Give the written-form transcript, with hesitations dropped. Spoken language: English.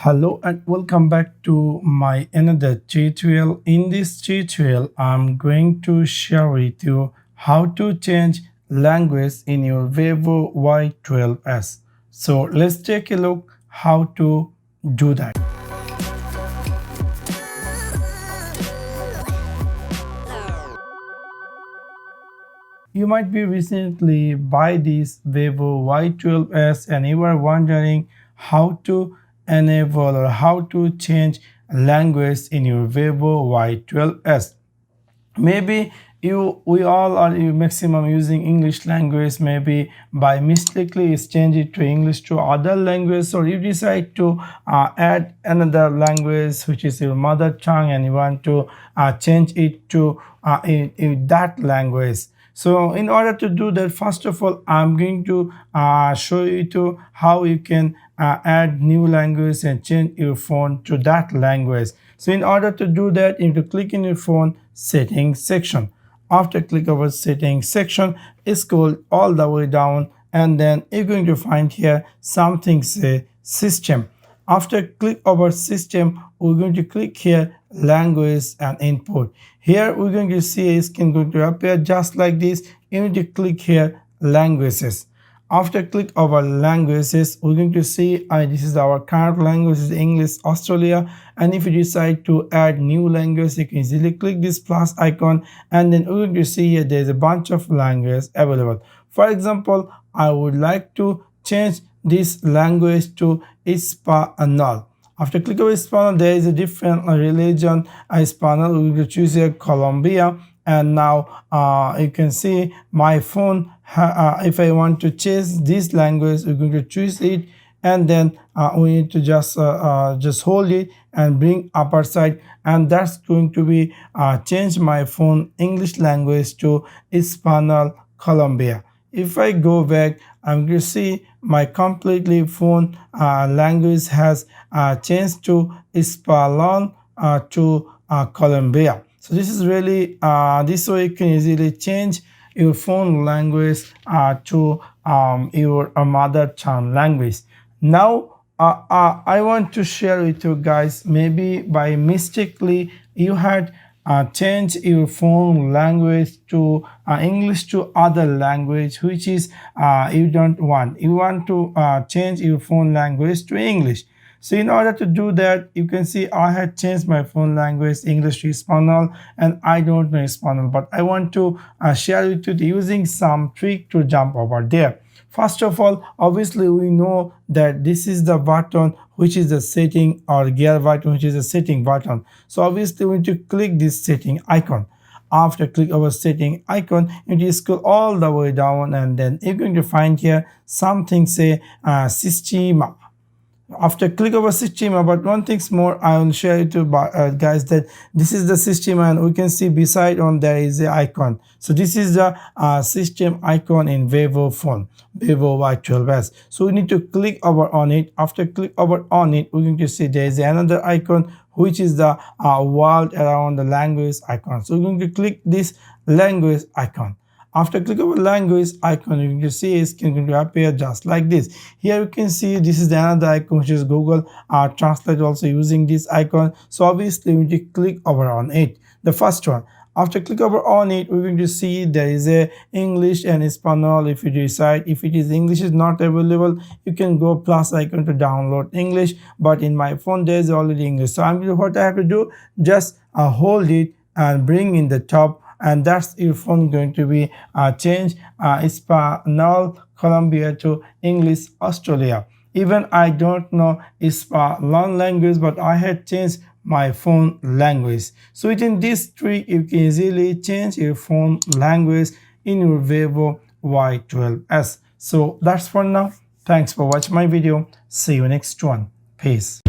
Hello and welcome back to my another tutorial. In this tutorial, I'm going to share with you how to change language in your Vivo Y12s. So let's take a look how to do that. You might be recently buy this Vivo Y12s and you are wondering how to enable or how to change language in your Vivo Y12s. Maybe we all are maximum using English language. Maybe by mistakenly change it to English to other language, or you decide to add another language which is your mother tongue and you want to change it to in that language. So in order to do that, first of all, I'm going to show you to how you can add new language and change your phone to that language. So in order to do that, you need to click in your phone settings section. After click over settings section, scroll all the way down and then you're going to find here something say system. After click over system, we're going to click here language and input. Here we're going to see a screen going to appear just like this. You need to click here languages. After click over languages, we're going to see this is our current language is English Australia, and if you decide to add new language, you can easily click this plus icon and then we're going to see here there's a bunch of languages available. For example, I would like to change this language to Espanol. After click over Espanol, there is a different religion Espanol. We're going to choose here Colombia, and now you can see my phone. If I want to change this language, we're going to choose it, and then we need to just hold it and bring upper side, and that's going to be change my phone English language to Espanol Colombia. If I go back, I'm going to see my completely phone language has changed to Espanol to Colombia. So this is really this way you can easily change your phone language to your mother tongue language. Now I want to share with you guys, maybe by mistakenly you had change your phone language to English to other language, which is you don't want. You want to change your phone language to English. So in order to do that, you can see I had changed my phone language English to Espanol, and I don't know Espanol, but I want to share with you using some trick to jump over there. First of all, obviously we know that this is the button which is the setting, or gear button which is the setting button. So obviously we need to click this setting icon. After click over setting icon, you need to scroll all the way down and then you're going to find here something say system. After click over system, but one thing more I will share it to guys, that this is the system, and we can see beside on there is the icon. So this is the system icon in Vivo phone, Vivo Y12s. So we need to click over on it. After click over on it, we're going to see there is another icon which is the world around the language icon. So we're going to click this language icon. After click over language icon, you can see it's going to appear just like this. Here you can see this is the another icon which is Google Translate, also using this icon. So obviously we need to click over on it, the first one. After click over on it, we're going to see there is a English and Espanol. If you decide if it is English is not available, you can go plus icon to download English, but in my phone there is already English. So what I have to do, just hold it and bring in the top, and that's your phone going to be changed Espanol Colombia to English Australia. Even I don't know Espanol language, but I had changed my phone language. So within this trick, you can easily change your phone language in your Vivo Y12s. So that's for now. Thanks for watching my video. See you next one. Peace.